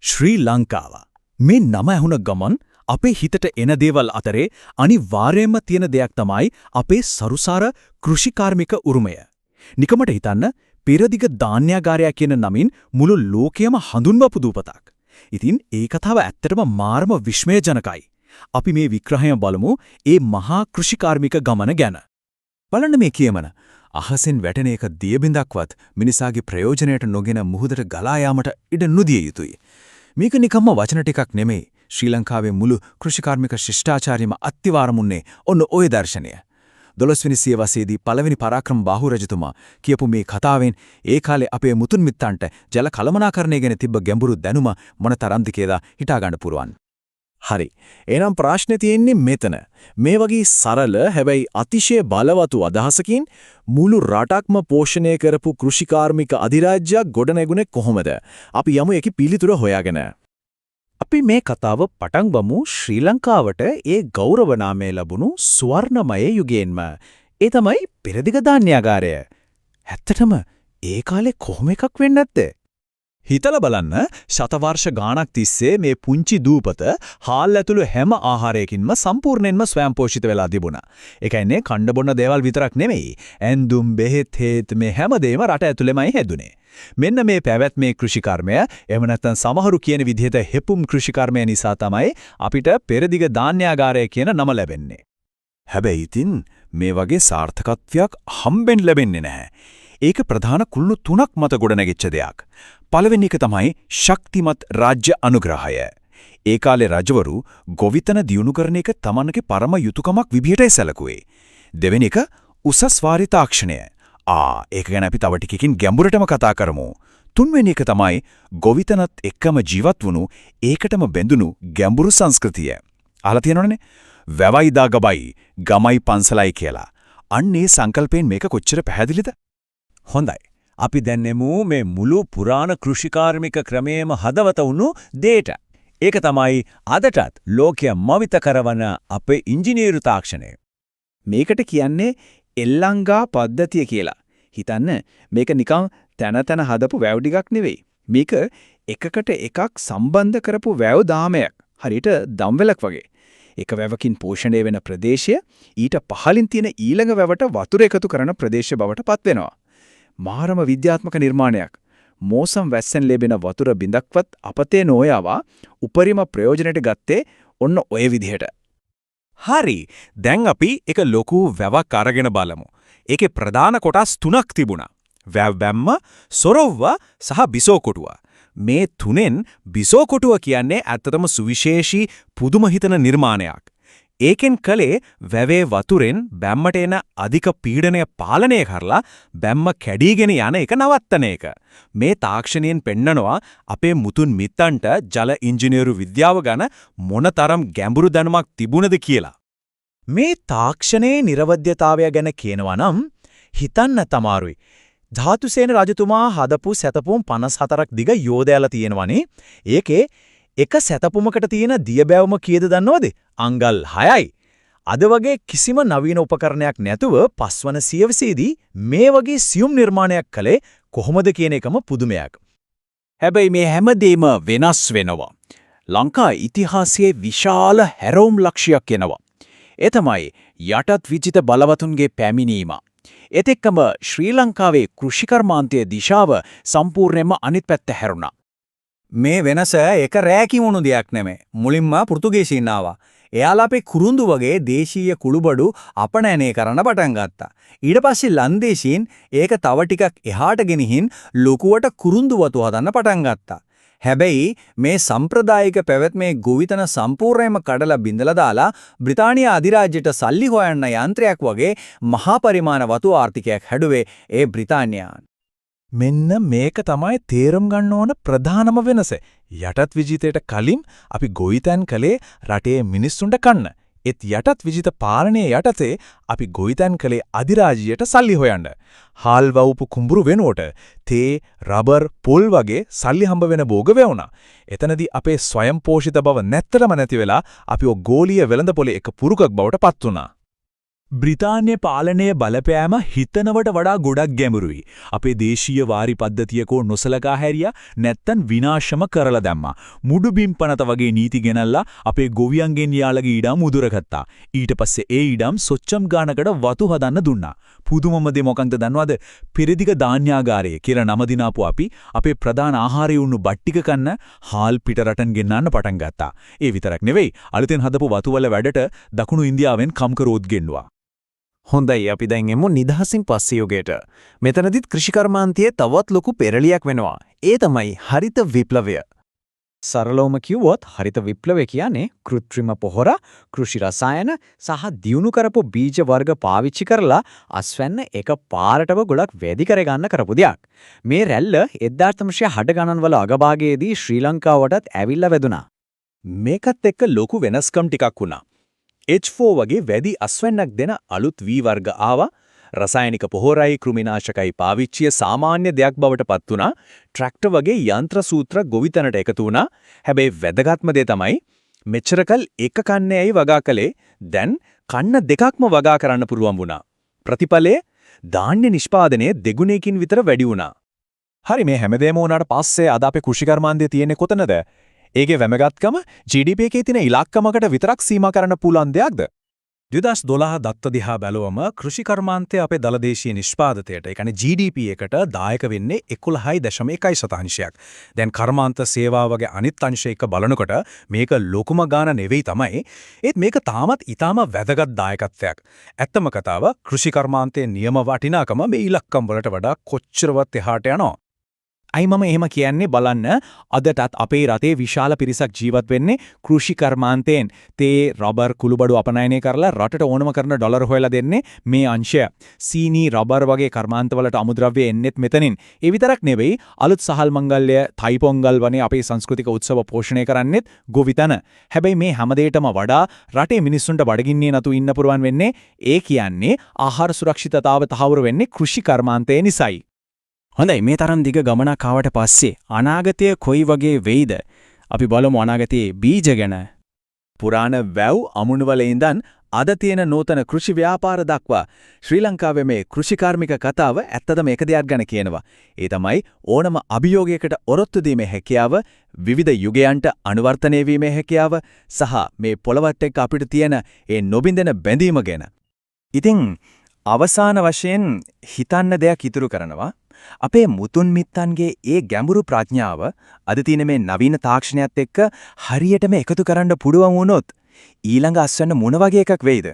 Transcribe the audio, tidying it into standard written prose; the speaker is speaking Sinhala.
ශ්‍රී ලංකාව මේ නම ඇහුණ ගමන් අපේ හිතට එන දේවල් අතරේ අනිවාර්යයෙන්ම තියෙන දෙයක් තමයි අපේ සරුසාර කෘෂිකාර්මික උරුමය. නිකමට හිතන්න පෙරදිග ධාන්‍යාගාරය කියන නමින් මුළු ලෝකයම හඳුන්වපු දූපතක්. ඉතින් ඒ කතාව ඇත්තටම මාරම විස්මයජනකයි. අපි මේ විග්‍රහය බලමු ඒ මහා කෘෂිකාර්මික ගමන ගැන. බලන්න මේ කියමන. අහසෙන් වැටෙන එක දියබින්දක්වත් මිනිසාගේ ප්‍රයෝජනයට නොගෙන මුහුදට ගලා යාමට ඉඩ නොදිය යුතුය. මේක නිකම්ම වචන ටිකක් නෙමෙයි. ශ්‍රී ලංකාවේ මුළු කෘෂිකාර්මික ශිෂ්ටාචාරයම අත්තිවාරමුන්නේ ඔන්න ඔය දර්ශනය. 12 වෙනි සියවසේදී පළවෙනි පරාක්‍රම බාහු රජතුමා කියපු මේ කතාවෙන් ඒ කාලේ අපේ මුතුන් මිත්තන්ට ජල කළමනාකරණය ගැන තිබ්බ ගැඹුරු දැනුම මොනතරම්ද කියලා හිතා ගන්න පුරුවන්. හරි. එහෙනම් ප්‍රශ්නේ තියෙන්නේ මෙතන. මේ වගේ සරල හැබැයි අතිශය බලවතු අදහසකින් මුළු රටක්ම පෝෂණය කරපු කෘෂිකාර්මික අධිරාජ්‍යයක් ගොඩනැගුණේ කොහොමද? අපි යමු ඒකේ පිළිතුර හොයාගෙන. අපි මේ කතාව පටන් ගමු ශ්‍රී ලංකාවට ඒ ගෞරව නාමය ලැබුණු ස්වර්ණමය යුගයෙන්ම. ඒ තමයි පෙරදිග ධාන්‍යාගාරය. ඇත්තටම ඒ කාලේ කොහොම එකක් වෙන්නේ නැත්තේ? හිතලා බලන්න ශතවර්ෂ ගාණක් තිස්සේ මේ පුංචි දූපත හාල් ඇතුළු හැම ආහාරයකින්ම සම්පූර්ණයෙන්ම ස්වයංපෝෂිත වෙලා තිබුණා. ඒ කියන්නේ කණ්ඩ බොන්න දේවල් විතරක් නෙමෙයි. ඇඳුම් බෙහෙත් හේත් මේ හැමදේම රට ඇතුළෙමයි හැදුනේ. මෙන්න මේ පැවැත්මේ කෘෂිකර්මය එහෙම නැත්නම් සමහරු කියන විදිහට හෙපුම් කෘෂිකර්මය නිසා තමයි අපිට පෙරදිග ධාන්‍යාගාරය කියන නම ලැබෙන්නේ. හැබැයි ඉතින් මේ වගේ සාර්ථකත්වයක් හම්බෙන්න ලැබෙන්නේ නැහැ. ඒක ප්‍රධාන කුළුණු තුනක් මත ගොඩනැගිච්ච දෙයක්. පළවෙනි එක තමයි ශක්තිමත් රාජ්‍ය අනුග්‍රහය. ඒ කාලේ රජවරු ගොවිතැන දියුණු කරන එක තමන්ගේ පරම යුතුයකමක් විදිහටයි සැලකුවේ. දෙවෙනි එක උසස් වාරි තාක්ෂණය. ඒක ගැන අපි තව ටිකකින් ගැඹුරටම කතා කරමු. තුන්වෙනි එක තමයි ගොවිතැනත් එක්කම ජීවත් වුණු ඒකටම බැඳුණු ගැඹුරු සංස්කෘතිය. අහලා තියෙනවනේ වැවයි දා ගබයි ගමයි පන්සලයි කියලා. අන්නේ සංකල්පයෙන් මේක කොච්චර පැහැදිලිද? හොඳයි. අපි දැන් නෙමු මේ මුළු පුරාණ කෘෂිකාර්මික ක්‍රමයේම හදවත වුණු දෙයට. ඒක තමයි අදටත් ලෝකය මවිත කරවන අපේ ඉංජිනේරු තාක්ෂණය. මේකට කියන්නේ එල්ලංගා පද්ධතිය කියලා. හිතන්න මේක නිකන් තන හදපු වැව් ටිකක් නෙවෙයි. මේක එකකට එකක් සම්බන්ධ කරපු වැව් දාමයක්. හරියට දම්වැලක් වගේ. එක වැවකින් පෝෂණය වෙන ප්‍රදේශය ඊට පහළින් තියෙන ඊළඟ වැවට වතුර එකතු කරන ප්‍රදේශය බවට පත් වෙනවා. මාරම විද්‍යාත්මක නිර්මාණයක්. මෝසම් වැස්සෙන් ලැබෙන වතුර බිඳක්වත් අපතේ නොයාවා උපරිම ප්‍රයෝජනට ගත්තේ ඔන්න ඔය විදිහට. හරි. දැන් අපි එක ලොකු වැවක් අරගෙන බලමු. ඒකේ ප්‍රධාන කොටස් තුනක් තිබුණා. වැව් බැම්ම, සොරව්ව සහ බිසෝ කොටුව. මේ තුනෙන් බිසෝ කොටුව කියන්නේ ඇත්තටම සුවිශේෂී පුදුම හිතන නිර්මාණයක්. ඒකෙන් කලේ වැවේ වතුරෙන් බැම්මට එන අධික පීඩනය පාලනය කරලා බැම්ම කැඩීගෙන යන එක නවත්තන එක. මේ තාක්ෂණයෙන් පෙන්නනවා අපේ මුතුන් මිත්තන්ට ජල ඉංජිනේරු විද්‍යාව ගැන මොනතරම් ගැඹුරු දැනුමක් තිබුණද කියලා. මේ තාක්ෂණයේ නිර්වද්‍යතාවය ගැන කියනවා නම් හිතන්න තමාරුයි. ධාතුසේන රජතුමා හදපු සැතපුම් 54ක් දිග යෝධයලා තියෙනවනේ. ඒකේ එක සැතපුමකට තියෙන දියබැවුම කීයද දන්නවද? අංගල් 6යි. අද වගේ කිසිම නවීන උපකරණයක් නැතුව පස්වන සියවසේදී මේ වගේ සියුම් නිර්මාණයක් කළේ කොහොමද කියන එකම පුදුමයක්. හැබැයි මේ හැමදේම වෙනස් වෙනවා. ලංකා ඉතිහාසයේ විශාල හැරවුම් ලක්ෂයක් එනවා. ඒ තමයි යටත් විජිත බලවතුන්ගේ පැමිණීම. ඒත් එක්කම ශ්‍රී ලංකාවේ කෘෂිකර්මාන්තයේ දිශාව සම්පූර්ණයෙන්ම අනිත් පැත්ත හැරුණා. මේ වෙනස එක රැකින් වුණු දෙයක් නෙමෙයි. මුලින්ම පෘතුගීසීන් ආවා. එයාලා අපේ කුරුඳු වගේ දේශීය කුළුබඩු අපනයනය කරන්න පටන් ගත්තා. ඊට පස්සේ ලන්දේසීන් ඒක තව ටිකක් එහාට ගෙනිහින් ලොකුවට kurundi වතු හදන්න පටන් ගත්තා. හැබැයි මේ සම්ප්‍රදායික පැවැත්මේ ගොවිතැන සම්පූර්ණයෙන්ම කඩලා බිඳලා දාලා බ්‍රිතාන්‍ය අධිරාජ්‍යයට සල්ලි හොයන්න යන්ත්‍රයක් වගේ මහා පරිමාණ වතු ආර්ථිකයක් හැදුවේ ඒ බ්‍රිතාන්‍යයන්. මෙන්න මේක තමයි තේරුම් ගන්න ඕන ප්‍රධානම වෙනස. යටත් විජිතයට කලින් අපි ගොවිතැන් කළේ රටේ මිනිස්සුන්ට කන්න. ඒත් යටත් විජිත පාලනයේ යටතේ අපි ගොවිතැන් කළේ අධිරාජ්‍යයට සල්ලි හොයන්න. හාල් වවුපු කුඹුරු වෙනුවට තේ, රබර්, පොල් වගේ සල්ලි හම්බ වෙන භෝග වුණා. එතනදී අපේ ස්වයං පෝෂිත බව නැත්තරම නැති වෙලා අපි ගෝලීය වෙළඳපොලේ එක පුරුකක් බවට පත් වුණා. බ්‍රිතාන්‍ය පාලනයේ බලපෑම හිතනවට වඩා ගොඩක් ගැඹුරුයි. අපේ දේශීය වාරි පද්ධතියකෝ නොසලකා හැරියා නැත්තම් විනාශම කරලා දැම්මා. මුඩු බිම්පනත වගේ නීති ගෙනල්ලා අපේ ගොවියන්ගෙන් යාළගේ ඉඩම් උදුරගත්තා. ඊට පස්සේ ඒ ඉඩම් සොච්චම් ගානකට වතු හදන්න දුන්නා. පුදුමම දේ මොකක්ද දන්නවද? පෙරදිග ධාන්‍යාගාරය කියලා නම දිනාපු අපි අපේ ප්‍රධාන ආහාරය වුණු බට්ටික කන්න හාල් පිට රටන් ගෙන්නන්න පටන් ගත්තා. ඒ විතරක් නෙවෙයි අලුතෙන් හදපු වතුවල වැඩට දකුණු ඉන්දියාවෙන් කම්කරෝත් ගෙන්නුවා. හොඳයි අපි දැන් එමු නිදහසින් පස්සේ යුගයට. මෙතනදිත් කෘෂිකර්මාන්තයේ තවත් ලොකු පෙරලියක් වෙනවා. ඒ තමයි හරිත විප්ලවය. සරලවම කිව්වොත් හරිත විප්ලවය කියන්නේ කෘත්‍රිම පොහොර, කෘෂි රසායන සහ දියුණු කරපු බීජ වර්ග පාවිච්චි කරලා අස්වැන්න එක පාරටම ගොඩක් වැඩි කරගන්න කරපු දෙයක්. මේ රැල්ල 1960 ගණන්වල අගභාගයේදී ශ්‍රී ලංකාවටත් ඇවිල්ලා වැදුනා. මේකත් එක්ක ලොකු වෙනස්කම් ටිකක් වුණා. H4 වගේ වැඩි අස්වැන්නක් දෙන අලුත් V වර්ග ආවා. රසායනික පොහොරයි කෘමිනාශකයි පාවිච්චිය සාමාන්‍ය දෙයක් බවට පත් වුණා. ට්‍රැක්ටර් වගේ යන්ත්‍ර සූත්‍ර ගොවිතැනට එකතු වුණා. හැබැයි වැදගත්ම දේ තමයි මෙච්චරකල් එක කන්නේ ඇයි වගා කළේ දැන් කන්න දෙකක්ම වගා කරන්න පුළුවන් වුණා. ප්‍රතිඵලයේ ධාන්‍ය නිෂ්පාදනය දෙගුණයකින් විතර වැඩි වුණා. හරි මේ හැමදේම වුණාට පස්සේ අද අපේ කෘෂිකර්මාන්තයේ තියෙන්නේ කොතනද? ඒකේ වැමගත්කම GDP එකේ තියෙන ඉලක්කමකට විතරක් සීමා කරන්න පුළුවන් දෙයක්ද? 2012 දත්ත දිහා බැලුවම කෘෂිකර්මාන්තය අපේ දලදේශීය නිෂ්පාදනයට ඒ කියන්නේ GDP එකට දායක වෙන්නේ 11.1%. දැන් කර්මාන්ත සේවා වගේ අනිත් අංශ එක බලනකොට මේක ලොකුම ගාණ නෙවෙයි තමයි. ඒත් මේක තාමත් ඊටම වැදගත් දායකත්වයක්. ඇත්තම කතාව කෘෂිකර්මාන්තයේ නියම වටිනාකම මේ ඉලක්කම් වලට වඩා කොච්චරවත් එහාට යනවා. අයි මම එහෙම කියන්නේ බලන්න අදටත් අපේ රටේ විශාල පිරිසක් ජීවත් වෙන්නේ කෘෂි කර්මාන්තයෙන්. තේ රබර් කුළුබඩු අපනයනය කරලා රටට ඕනම කරන ඩොලර් හොයලා දෙන්නේ මේ අංශය. සීනි රබර් වගේ කර්මාන්තවලට අමුද්‍රව්‍ය එන්නෙත් මෙතනින්. ඒ විතරක් නෙවෙයි අලුත් සහල් මංගල්‍ය තයි පොංගල් වනේ අපේ සංස්කෘතික උත්සව පෝෂණය කරන්නෙත් ගොවිතැන. හැබැයි මේ හැමදේටම වඩා රටේ මිනිස්සුන්ට බඩගින්නේ නැතු ඉන්න පුරුවන් වෙන්නේ ඒ කියන්නේ ආහාර සුරක්ෂිතතාව තහවුරු වෙන්නේ කෘෂි කර්මාන්තය නිසායි. හොඳයි මේ තරම් දිග ගමනක් ආවට පස්සේ අනාගතය කොයි වගේ වෙයිද? අපි බලමු අනාගතයේ බීජ ගැන. පුරාණ වැව් අමුණුවල ඉඳන් අද තියෙන නූතන කෘෂි ව්‍යාපාර දක්වා ශ්‍රී ලංකාවේ මේ කෘෂිකාර්මික කතාව ඇත්තටම එක දෙයක් ගැන කියනවා. ඒ තමයි ඕනම අභියෝගයකට ඔරොත්තු දීමේ හැකියාව, විවිධ යුගයන්ට අනුවර්තනය වීමේ හැකියාව සහ මේ පොළවත් එක්ක අපිට තියෙන ඒ නොබින්දෙන බැඳීම ගැන. ඉතින් අවසාන වශයෙන් හිතන්න දෙයක් ඉතුරු කරනවා. අපේ මුතුන් මිත්තන්ගේ ඒ ගැඹුරු ප්‍රඥාව අද තියෙන මේ නවීන තාක්ෂණයත් එක්ක හරියටම එකතු කරන්න පුළුවන් වුණොත් ඊළඟ අස්වැන්න මොන වගේ එකක් වෙයිද?